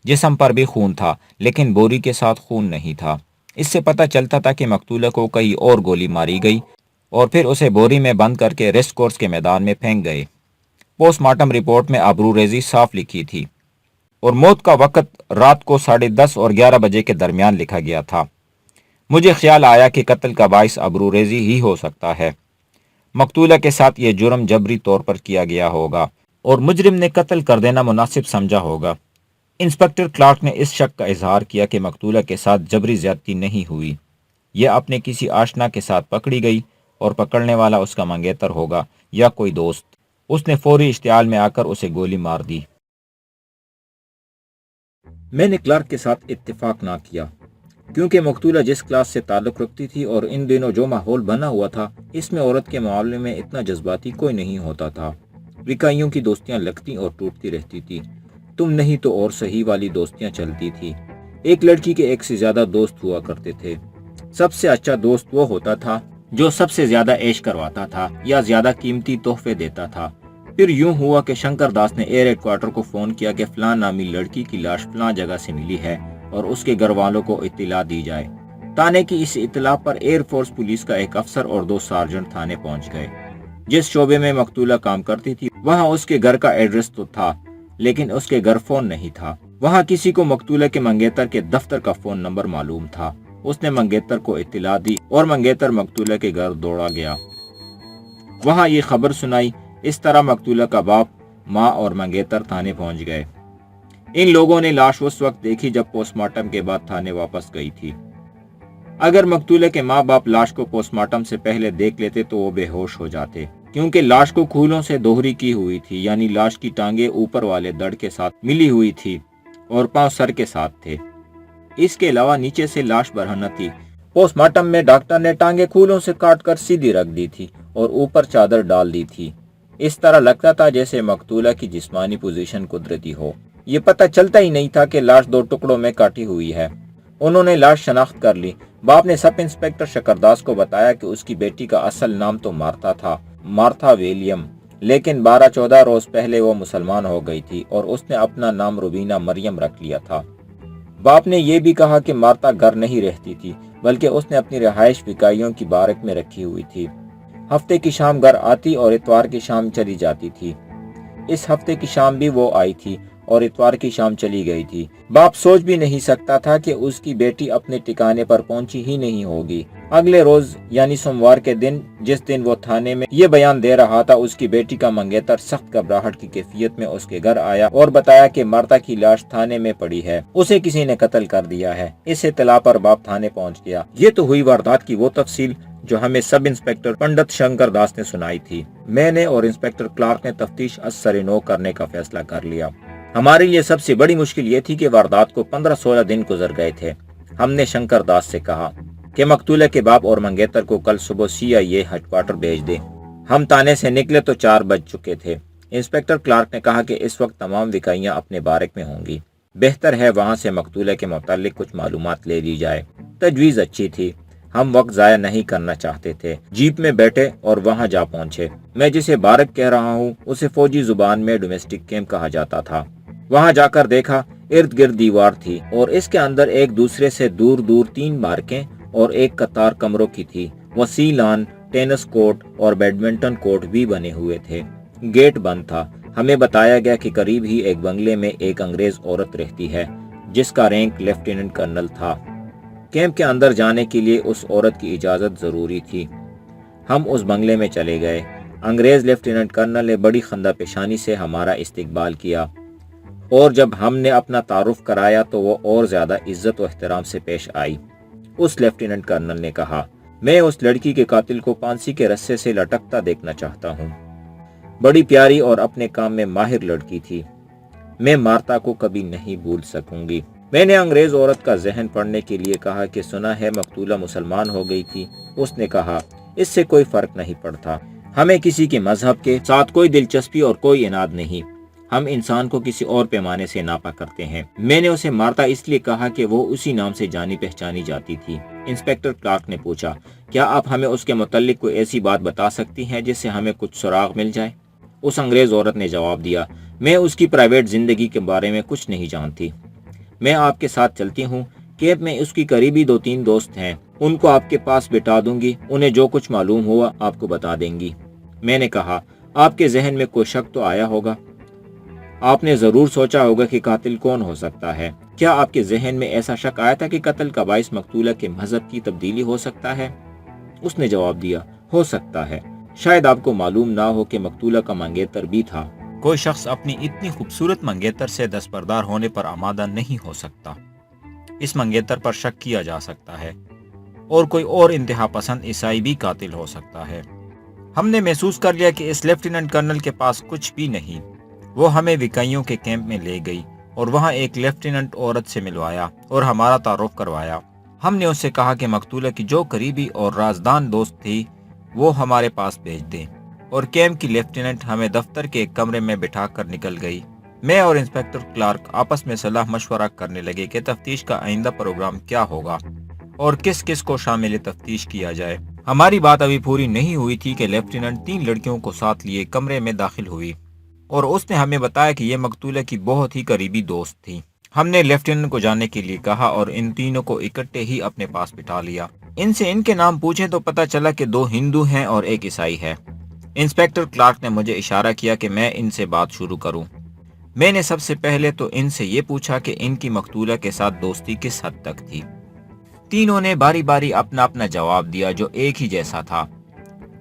جسم پر بھی خون تھا لیکن بوری کے ساتھ خون نہیں تھا۔ اس سے پتہ چلتا تھا کہ مقتولہ کو کہیں اور گولی ماری گئی اور پھر اسے بوری میں بند کر کے ریسٹ کورس کے میدان میں پھینک گئے۔ پوسٹ مارٹم رپورٹ میں ابرو ریزی صاف لکھی تھی اور موت کا وقت رات کو 10:30 اور 11 بجے کے درمیان لکھا گیا تھا۔ مجھے خیال آیا کہ قتل کا باعث ابرو ریزی ہی ہو سکتا ہے۔ مقتولہ کے ساتھ یہ جرم جبری طور پر کیا گیا ہوگا اور مجرم نے قتل کر دینا مناسب سمجھا ہوگا۔ انسپکٹر کلارک نے اس شک کا اظہار کیا کہ مقتولہ کے ساتھ جبری زیادتی نہیں ہوئی، یہ اپنے کسی آشنا کے ساتھ پکڑی گئی اور پکڑنے والا اس کا منگیتر ہوگا یا کوئی دوست۔ اس نے فوری اشتعال میں آ کر اسے گولی مار دی۔ میں نے کلارک کے ساتھ اتفاق نہ کیا کیونکہ مقتولہ جس کلاس سے تعلق رکھتی تھی اور ان دنوں جو ماحول بنا ہوا تھا اس میں عورت کے معاملے میں اتنا جذباتی کوئی نہیں ہوتا تھا۔ وکائیوں کی دوستیاں لگتی اور ٹوٹتی رہتی تھی، تم نہیں تو اور صحیح والی دوستیاں چلتی تھی۔ ایک لڑکی کے ایک سے زیادہ دوست ہوا کرتے تھے۔ سب سے اچھا دوست وہ ہوتا تھا جو سب سے زیادہ عیش کرواتا تھا یا زیادہ قیمتی تحفے دیتا تھا۔ پھر یوں ہوا کہ شنکر داس نے ایئر ہیڈ کوارٹر کو فون کیا کہ فلاں نامی لڑکی کی لاش فلاں جگہ سے ملی ہے اور اس کے گھر والوں کو اطلاع دی جائے۔ تانے کی اس اطلاع پر ایئر فورس پولیس کا ایک افسر اور 2 سارجنٹ تھانے پہنچ گئے۔ جس شعبے میں مقتولہ کام کرتی تھی وہاں اس کے گھر کا ایڈریس تو تھا لیکن اس کے گھر فون نہیں تھا۔ وہاں کسی کو مقتولہ کے منگیتر کے دفتر کا فون نمبر معلوم تھا۔ اس نے منگیتر کو اطلاع دی اور منگیتر مقتولہ کے گھر دوڑا گیا۔ وہاں یہ خبر سنائی۔ اس طرح مقتولہ کا باپ، ماں اور منگیتر تھانے پہنچ گئے۔ ان لوگوں نے لاش اس وقت دیکھی جب پوسٹ مارٹم کے بعد تھانے واپس گئی تھی۔ اگر مقتولہ کے ماں باپ لاش کو پوسٹ مارٹم سے پہلے دیکھ لیتے تو وہ بے ہوش ہو جاتے کیونکہ لاش کو کھولوں سے دوہری کی ہوئی تھی، یعنی لاش کی ٹانگیں اوپر والے دڑ کے ساتھ ملی ہوئی تھی اور پاؤں سر کے ساتھ تھے۔ اس کے علاوہ نیچے سے لاش برہنہ تھی۔ پوسٹ مارٹم میں ڈاکٹر نے ٹانگیں کھولوں سے کاٹ کر سیدھی رکھ دی تھی اور اوپر چادر ڈال دی تھی۔ اس طرح لگتا تھا جیسے مقتولہ کی جسمانی پوزیشن قدرتی ہو۔ یہ پتہ چلتا ہی نہیں تھا کہ لاش 2 ٹکڑوں میں کاٹی ہوئی ہے۔ انہوں نے لاش شناخت کر لی۔ باپ نے سب انسپکٹر شکرداس کو بتایا کہ اس کی بیٹی کا اصل نام تو مارتھا تھا، مارتھا ویلیم، لیکن 12-14 روز پہلے وہ مسلمان ہو گئی تھی اور اس نے اپنا نام روبینہ مریم رکھ لیا تھا۔ باپ نے یہ بھی کہا کہ مارتھا گھر نہیں رہتی تھی بلکہ اس نے اپنی رہائش وکائیوں کی بارک میں رکھی ہوئی تھی۔ ہفتے کی شام گھر آتی اور اتوار کی شام چلی جاتی تھی۔ اس ہفتے کی شام بھی وہ آئی تھی اور اتوار کی شام چلی گئی تھی۔ باپ سوچ بھی نہیں سکتا تھا کہ اس کی بیٹی اپنے ٹھکانے پر پہنچی ہی نہیں ہوگی۔ اگلے روز یعنی سوموار کے دن، جس دن وہ تھانے میں یہ بیان دے رہا تھا، اس کی بیٹی کا منگیتر سخت گھبراہٹ کی کیفیت میں اس کے گھر آیا اور بتایا کہ مارتھا کی لاش تھانے میں پڑی ہے، اسے کسی نے قتل کر دیا ہے۔ اس اطلاع پر باپ تھانے پہنچ گیا۔ یہ تو ہوئی واردات کی وہ تفصیل جو ہمیں سب انسپکٹر پنڈت شنکر داس نے سنائی تھی۔ میں نے اور انسپکٹر کلارک نے تفتیش از سر نو کرنے کا فیصلہ کر لیا۔ ہمارے لیے سب سے بڑی مشکل یہ تھی کہ واردات کو 15-16 دن گزر گئے تھے۔ ہم نے شنکر داس سے کہا کہ مقتولہ کے باپ اور منگیتر کو کل صبح CIA ہیڈ کوارٹر بھیج دے۔ ہم تانے سے نکلے تو 4 بج چکے تھے۔ انسپکٹر کلارک نے کہا کہ اس وقت تمام وکائیاں اپنے بارک میں ہوں گی، بہتر ہے وہاں سے مقتولہ کے متعلق کچھ معلومات لے لی جائے۔ تجویز اچھی تھی، ہم وقت ضائع نہیں کرنا چاہتے تھے۔ جیپ میں بیٹھے اور وہاں جا پہنچے۔ میں جسے بارک کہہ رہا ہوں اسے فوجی زبان میں ڈومیسٹک کیمپ کہا جاتا تھا۔ وہاں جا کر دیکھا، ارد گرد دیوار تھی اور اس کے اندر ایک دوسرے سے دور دور 3 بارکیں اور ایک قطار کمروں کی تھی۔ وسیع لان، ٹینس کورٹ اور بیڈمنٹن کورٹ بھی بنے ہوئے تھے۔ گیٹ بند تھا۔ ہمیں بتایا گیا کہ قریب ہی ایک بنگلے میں ایک انگریز عورت رہتی ہے جس کا رینک لیفٹیننٹ کرنل تھا۔ کیمپ کے اندر جانے کے لیے اس عورت کی اجازت ضروری تھی۔ ہم اس بنگلے میں چلے گئے۔ انگریز لیفٹیننٹ کرنل نے بڑی خندہ پیشانی سے ہمارا استقبال کیا اور جب ہم نے اپنا تعارف کرایا تو وہ اور زیادہ عزت و احترام سے پیش آئی۔ اس لیفٹیننٹ کرنل نے کہا، میں اس لڑکی کے قاتل کو پھانسی کے رسے سے لٹکتا دیکھنا چاہتا ہوں۔ بڑی پیاری اور اپنے کام میں ماہر لڑکی تھی۔ میں مارتھا کو کبھی نہیں بھول سکوں گی۔ میں نے انگریز عورت کا ذہن پڑھنے کے لیے کہا کہ سنا ہے مقتولہ مسلمان ہو گئی تھی۔ اس نے کہا، اس سے کوئی فرق نہیں پڑتا، ہمیں کسی کے مذہب کے ساتھ کوئی دلچسپی اور کوئی اناد نہیں، ہم انسان کو کسی اور پیمانے سے ناپا کرتے ہیں۔ میں نے اسے مارتھا اس لیے کہا کہ وہ اسی نام سے جانی پہچانی جاتی تھی۔ انسپکٹر کلارک نے پوچھا، کیا آپ ہمیں اس کے متعلق کوئی ایسی بات بتا سکتی ہیں جس سے ہمیں کچھ سراغ مل جائے؟ اس انگریز عورت نے جواب دیا، میں اس کی پرائیویٹ زندگی کے بارے میں کچھ نہیں جانتی۔ میں آپ کے ساتھ چلتی ہوں، کیمپ میں اس کی قریبی 2-3 دوست ہیں، ان کو آپ کے پاس بٹھا دوں گی، انہیں جو کچھ معلوم ہوا آپ کو بتا دیں گی۔ میں نے کہا، آپ کے ذہن میں کوئی شک تو آیا ہوگا؟ آپ نے ضرور سوچا ہوگا کہ قاتل کون ہو سکتا ہے۔ کیا آپ کے ذہن میں ایسا شک آیا تھا کہ قتل کا باعث مقتولہ کے مذہب کی تبدیلی ہو سکتا ہے؟ اس نے جواب دیا، ہو سکتا ہے، شاید آپ کو معلوم نہ ہو کہ مقتولہ کا منگیتر بھی تھا۔ کوئی شخص اپنی اتنی خوبصورت منگیتر سے دستبردار ہونے پر آمادہ نہیں ہو سکتا۔ اس منگیتر پر شک کیا جا سکتا ہے، اور کوئی اور انتہا پسند عیسائی بھی قاتل ہو سکتا ہے۔ ہم نے محسوس کر لیا کہ اس لیفٹیننٹ کرنل کے پاس کچھ بھی نہیں۔ وہ ہمیں وکائیوں کے کیمپ میں لے گئی اور وہاں ایک لیفٹیننٹ عورت سے ملوایا اور ہمارا تعارف کروایا۔ ہم نے اس سے کہا کہ مقتولہ کی جو قریبی اور رازدان دوست تھی وہ ہمارے پاس بھیج دیں، اور کیمپ کی لیفٹیننٹ ہمیں دفتر کے ایک کمرے میں بٹھا کر نکل گئی۔ میں اور انسپکٹر کلارک آپس میں صلاح مشورہ کرنے لگے کہ تفتیش کا آئندہ پروگرام کیا ہوگا اور کس کس کو شامل تفتیش کیا جائے۔ ہماری بات ابھی پوری نہیں ہوئی تھی کہ لیفٹیننٹ 3 لڑکیوں کو ساتھ لیے کمرے میں داخل ہوئی، اور اس نے ہمیں بتایا کہ یہ مقتولہ کی بہت ہی قریبی دوست تھی۔ ہم نے لیفٹیننٹ کو جانے کے لیے کہا اور ان تینوں کو اکٹھے ہی اپنے پاس بٹھا لیا۔ ان سے ان کے نام پوچھے تو پتہ چلا کہ 2 ہندو ہیں اور 1 عیسائی ہے۔ انسپکٹر کلارک نے مجھے اشارہ کیا کہ میں ان سے بات شروع کروں۔ میں نے سب سے پہلے تو ان سے یہ پوچھا کہ ان کی مقتولہ کے ساتھ دوستی کس حد تک تھی۔ تینوں نے باری باری اپنا اپنا جواب دیا جو ایک ہی جیسا تھا،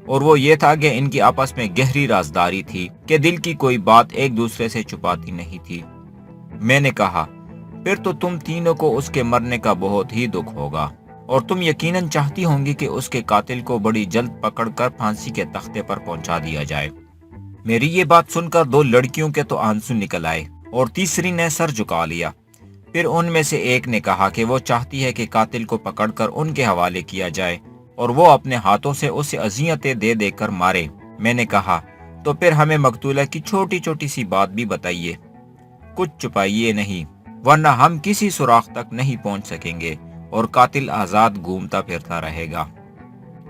اور وہ یہ تھا کہ ان کی آپس میں گہری رازداری تھی کہ دل کی کوئی بات ایک دوسرے سے چھپاتی نہیں تھی۔ میں نے کہا، پھر تو تم تینوں کو اس کے مرنے کا بہت ہی دکھ ہوگا، اور تم یقیناً چاہتی ہوں گی کہ اس کے قاتل کو بڑی جلد پکڑ کر پھانسی کے تختے پر پہنچا دیا جائے۔ میری یہ بات سن کر 2 لڑکیوں کے تو آنسو نکل آئے اور تیسری نے سر جھکا لیا۔ پھر ان میں سے ایک نے کہا کہ وہ چاہتی ہے کہ قاتل کو پکڑ کر ان کے حوالے کیا جائے اور وہ اپنے ہاتھوں سے اسے اذیتیں دے دے کر مارے۔ میں نے کہا، تو پھر ہمیں مقتولہ کی چھوٹی چھوٹی سی بات بھی بتائیے، کچھ چھپائیے نہیں، ورنہ ہم کسی سراغ تک نہیں پہنچ سکیں گے اور قاتل آزاد گھومتا پھرتا رہے گا۔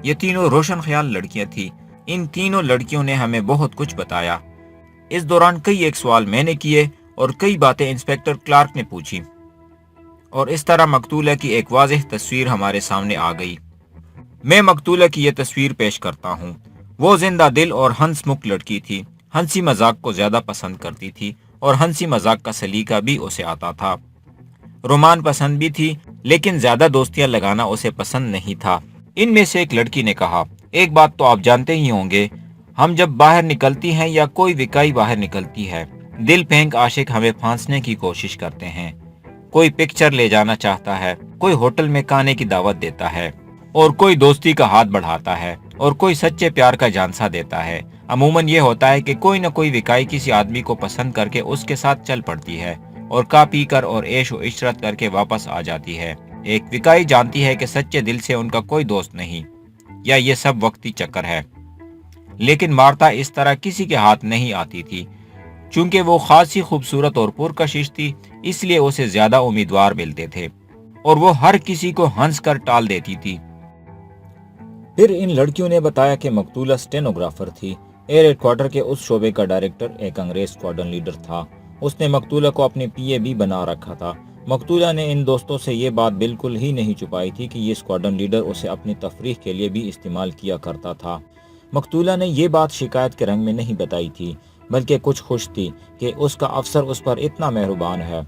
یہ تینوں روشن خیال لڑکیاں تھیں۔ ان تینوں لڑکیوں نے ہمیں بہت کچھ بتایا۔ اس دوران کئی ایک سوال میں نے کیے اور کئی باتیں انسپکٹر کلارک نے پوچھی، اور اس طرح مقتولہ کی ایک واضح تصویر ہمارے سامنے آ گئی۔ میں مقتولہ کی یہ تصویر پیش کرتا ہوں۔ وہ زندہ دل اور ہنس مکھ لڑکی تھی، ہنسی مذاق کو زیادہ پسند کرتی تھی اور ہنسی مذاق کا سلیقہ بھی اسے آتا تھا۔ رومان پسند بھی تھی، لیکن زیادہ دوستیاں لگانا اسے پسند نہیں تھا۔ ان میں سے ایک لڑکی نے کہا، ایک بات تو آپ جانتے ہی ہوں گے، ہم جب باہر نکلتی ہیں یا کوئی وکائی باہر نکلتی ہے، دل پھینک عاشق ہمیں پھانسنے کی کوشش کرتے ہیں۔ کوئی پکچر لے جانا چاہتا ہے، کوئی ہوٹل میں کھانے کی دعوت دیتا ہے، اور کوئی دوستی کا ہاتھ بڑھاتا ہے، اور کوئی سچے پیار کا جھانسا دیتا ہے۔ عموماً یہ ہوتا ہے کہ کوئی نہ کوئی وکائی کسی آدمی کو پسند کر کے اس کے ساتھ چل پڑتی ہے اور کھا پی کر اور عیش و عشرت کر کے واپس آ جاتی ہے۔ ایک وکائی جانتی ہے کہ سچے دل سے ان کا کوئی دوست نہیں، یا یہ سب وقتی چکر ہے، لیکن مارتا اس طرح کسی کے ہاتھ نہیں آتی تھی۔ چونکہ وہ خاصی خوبصورت اور پرکشش تھی، اس لیے اسے زیادہ امیدوار ملتے تھے اور وہ ہر کسی کو ہنس کر ٹال دیتی تھی۔ پھر ان لڑکیوں نے بتایا کہ مقتولہ سٹینوگرافر تھی۔ ایئر ہیڈ کوارٹر کے اس شعبے کا ڈائریکٹر ایک انگریز اسکواڈرن لیڈر تھا۔ اس نے مقتولہ کو اپنی پی اے بھی بنا رکھا تھا۔ مقتولہ نے ان دوستوں سے یہ بات بالکل ہی نہیں چھپائی تھی کہ یہ اسکواڈرن لیڈر اسے اپنی تفریح کے لیے بھی استعمال کیا کرتا تھا۔ مقتولہ نے یہ بات شکایت کے رنگ میں نہیں بتائی تھی، بلکہ کچھ خوش تھی کہ اس کا افسر اس پر اتنا مہربان ہے۔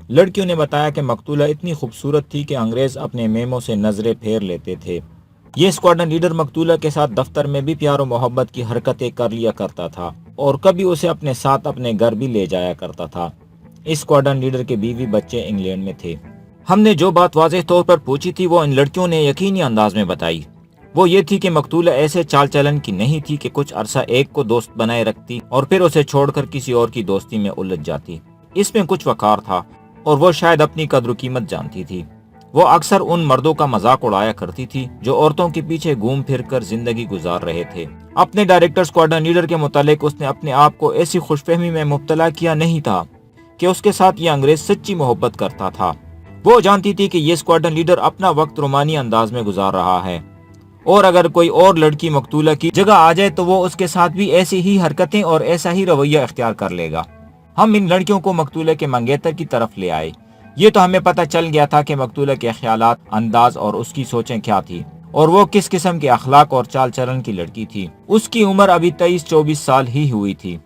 لڑکیوں نے بتایا کہ مقتولہ اتنی خوبصورت تھی کہ انگریز اپنے میموں سے نظریں پھیر لیتے تھے۔ یہ اسکواڈرن لیڈر مقتولہ کے ساتھ دفتر میں بھی پیار و محبت کی حرکتیں کر لیا کرتا تھا اور کبھی اسے اپنے ساتھ اپنے گھر بھی لے جایا کرتا تھا۔ اس اسکواڈرن لیڈر کے بیوی بچے انگلینڈ میں تھے۔ ہم نے جو بات واضح طور پر پوچھی تھی وہ ان لڑکیوں نے یقینی انداز میں بتائی۔ وہ یہ تھی کہ مقتولہ ایسے چال چلن کی نہیں تھی کہ کچھ عرصہ ایک کو دوست بنائے رکھتی اور پھر اسے چھوڑ کر کسی اور کی دوستی میں الجھ جاتی۔ اس میں کچھ وقار تھا اور وہ شاید اپنی قدر و قیمت جانتی تھی۔ وہ اکثر ان مردوں کا مذاق اڑایا کرتی تھی جو عورتوں کے پیچھے گھوم پھر کر زندگی گزار رہے تھے۔ اپنے ڈائریکٹر اسکواڈرن لیڈر کے متعلق اس نے اپنے آپ کو ایسی خوش فہمی میں مبتلا کیا نہیں تھا کہ اس کے ساتھ یہ انگریز سچی محبت کرتا تھا۔ وہ جانتی تھی کہ یہ اسکواڈرن لیڈر اپنا وقت رومانی انداز میں گزار رہا ہے، اور اگر کوئی اور لڑکی مقتولہ کی جگہ آ جائے تو وہ اس کے ساتھ بھی ایسی ہی حرکتیں اور ایسا ہی رویہ اختیار کر لے گا۔ ہم ان لڑکیوں کو مقتولہ کے منگیتر کی طرف لے آئے۔ یہ تو ہمیں پتہ چل گیا تھا کہ مقتولہ کے خیالات، انداز اور اس کی سوچیں کیا تھی، اور وہ کس قسم کے اخلاق اور چال چلن کی لڑکی تھی۔ اس کی عمر ابھی 23-24 سال ہی ہوئی تھی۔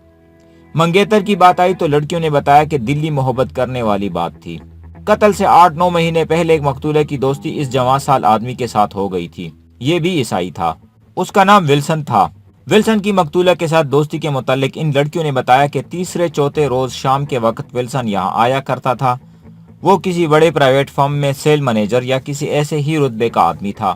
منگیتر کی بات آئی تو لڑکیوں نے بتایا کہ دلی محبت کرنے والی بات تھی۔ قتل سے 8-9 مہینے پہلے ایک مقتولہ کی دوستی اس جوان سال آدمی کے ساتھ ہو گئی تھی۔ یہ بھی عیسائی تھا۔ اس کا نام ولسن تھا۔ ولسن کی مقتولہ کے ساتھ دوستی کے متعلق ان لڑکیوں نے بتایا کہ تیسرے-چوتھے روز شام کے وقت ولسن یہاں آیا کرتا تھا۔ وہ کسی بڑے پرائیویٹ فرم میں سیل مینیجر یا کسی ایسے ہی رتبے کا آدمی تھا۔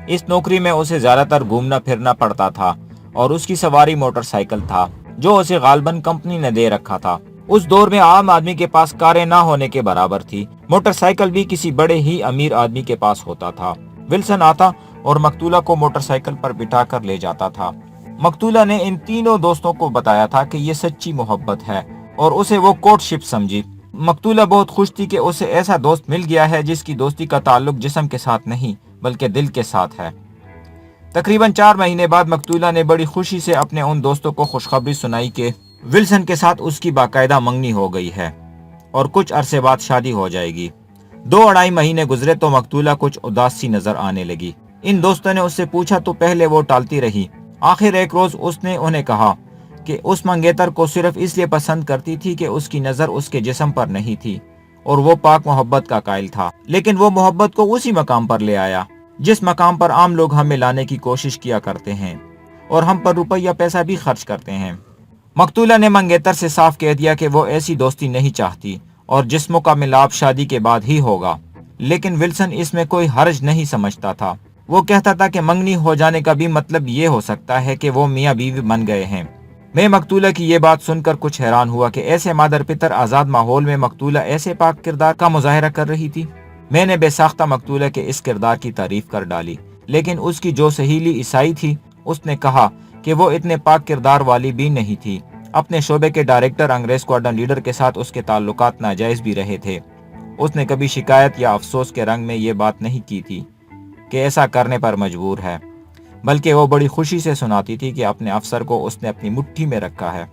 اس نوکری میں اسے زیادہ تر گھومنا پھرنا پڑتا تھا اور اس کی سواری موٹر سائیکل تھا جو اسے غالباً کمپنی نے دے رکھا تھا۔ اس دور میں عام آدمی کے پاس کاریں نہ ہونے کے برابر تھی۔ موٹر سائیکل بھی کسی بڑے ہی امیر آدمی کے پاس ہوتا تھا۔ ولسن آتا اور مقتولہ کو موٹر سائیکل پر بٹھا کر لے جاتا تھا۔ مقتولہ نے ان تینوں دوستوں کو بتایا تھا کہ یہ سچی محبت ہے اور اسے وہ کورٹ شپ سمجھی۔ مقتولہ بہت خوش تھی کہ اسے ایسا دوست مل گیا ہے جس کی دوستی کا تعلق جسم کے ساتھ نہیں بلکہ دل کے ساتھ ہے۔ تقریباً 4 مہینے بعد مقتولہ نے بڑی خوشی سے اپنے ان دوستوں کو خوشخبری سنائی کہ ولسن کے ساتھ اس کی باقاعدہ منگنی ہو گئی ہے اور کچھ عرصے بعد شادی ہو جائے گی۔ 2-2.5 مہینے گزرے تو مقتولہ کچھ اداس سی نظر آنے لگی۔ ان دوستوں نے اس سے پوچھا تو پہلے وہ ٹالتی رہی۔ آخر ایک روز اس نے انہیں کہا کہ اس منگیتر کو صرف اس لیے پسند کرتی تھی کہ اس کی نظر اس کے جسم پر نہیں تھی اور وہ پاک محبت کا قائل تھا، لیکن وہ محبت کو اسی مقام پر لے آیا جس مقام پر عام لوگ ہمیں لانے کی کوشش کیا کرتے ہیں اور ہم پر روپیہ پیسہ بھی خرچ کرتے ہیں۔ مقتولہ نے منگیتر سے صاف کہہ دیا کہ وہ ایسی دوستی نہیں چاہتی اور جسموں کا ملاپ شادی کے بعد ہی ہوگا، لیکن ولسن اس میں کوئی حرج نہیں سمجھتا تھا۔ وہ کہتا تھا کہ منگنی ہو جانے کا بھی مطلب یہ ہو سکتا ہے کہ وہ میاں بیوی بن گئے ہیں۔ میں مقتولہ کی یہ بات سن کر کچھ حیران ہوا کہ ایسے مادر پتر آزاد ماحول میں مقتولہ ایسے پاک کردار کا مظاہرہ کر رہی تھی۔ میں نے بے ساختہ مقتولہ کے اس کردار کی تعریف کر ڈالی، لیکن اس کی جو سہیلی عیسائی تھی اس نے کہا کہ وہ اتنے پاک کردار والی بھی نہیں تھی۔ اپنے شعبے کے ڈائریکٹر انگریز اسکواڈرن لیڈر کے ساتھ اس کے تعلقات ناجائز بھی رہے تھے۔ اس نے کبھی شکایت یا افسوس کے رنگ میں یہ بات نہیں کی تھی کہ ایسا کرنے پر مجبور ہے، بلکہ وہ بڑی خوشی سے سناتی تھی کہ اپنے افسر کو اس نے اپنی مٹھی میں رکھا ہے۔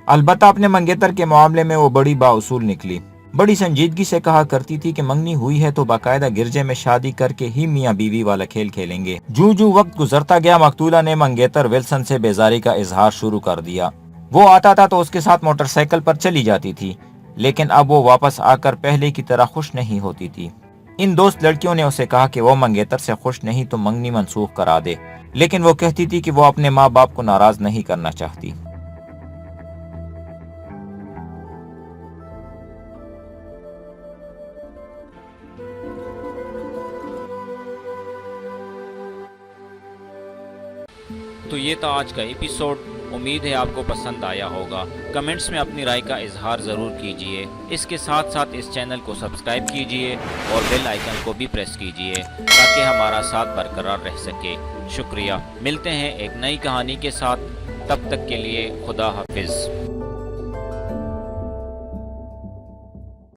البتہ اپنے منگیتر کے معاملے میں وہ بڑی بااصول نکلی۔ بڑی سنجیدگی سے کہا کرتی تھی کہ منگنی ہوئی ہے تو باقاعدہ گرجے میں شادی کر کے ہی میاں بیوی والا کھیل کھیلیں گے۔ جو وقت گزرتا گیا مقتولہ نے منگیتر ولسن سے بیزاری کا اظہار شروع کر دیا۔ وہ آتا تھا تو اس کے ساتھ موٹر سائیکل پر چلی جاتی تھی، لیکن اب وہ واپس آ کر پہلے کی طرح خوش نہیں ہوتی تھی۔ ان دوست لڑکیوں نے اسے کہا کہ وہ منگیتر سے خوش نہیں تو منگنی منسوخ کرا دے، لیکن وہ کہتی تھی کہ وہ اپنے ماں باپ کو ناراض نہیں کرنا چاہتی۔ تو یہ تھا آج کا ایپیسوڈ۔ امید ہے آپ کو پسند آیا ہوگا۔ کمنٹس میں اپنی رائے کا اظہار ضرور کیجیے۔ اس کے ساتھ ساتھ اس چینل کو سبسکرائب کیجیے اور بیل آئیکن کو بھی پریس کیجیے تاکہ ہمارا ساتھ برقرار رہ سکے۔ شکریہ۔ ملتے ہیں ایک نئی کہانی کے ساتھ، تب تک کے لیے خدا حافظ۔